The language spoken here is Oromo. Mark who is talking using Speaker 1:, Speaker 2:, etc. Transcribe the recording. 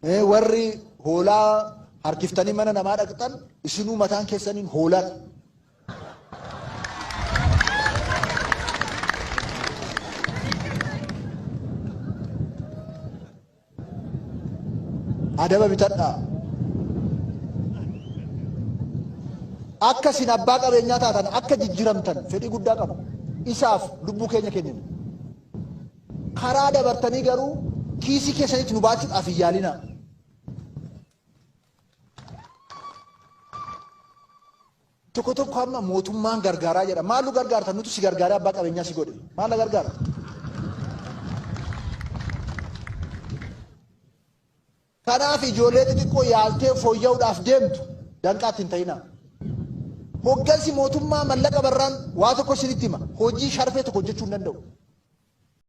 Speaker 1: warri hoolaa harkiftanii mana namaa dhaqxan isinuu mataan keessaniin hoolaan. Adaba bitadhaa. Akka isin abbaa qabeenyaa taatan akka jijjiiramtan fedhii guddaa qabu. Isaaf lubbuu keenya kennina. Karaa dabartanii garuu kiisii keessanitti nu baachuudhaaf hin yaalinaa. Tokko tokko amma mootummaan gargaaraa jedha. Maal nu gargaartan? Nuti si gargaaree abbaa qabeenyaa si godhe. Maal na gargaara? Kanaaf ijoollee xixiqqoo yaaltee fooyya'uudhaaf deemtu danqaatti hin ta'inaa. Hoggansi mootummaa mallaqa barraan waa tokko isinitti hima. Hojii sharfee tokko hojjechuu hin danda'u.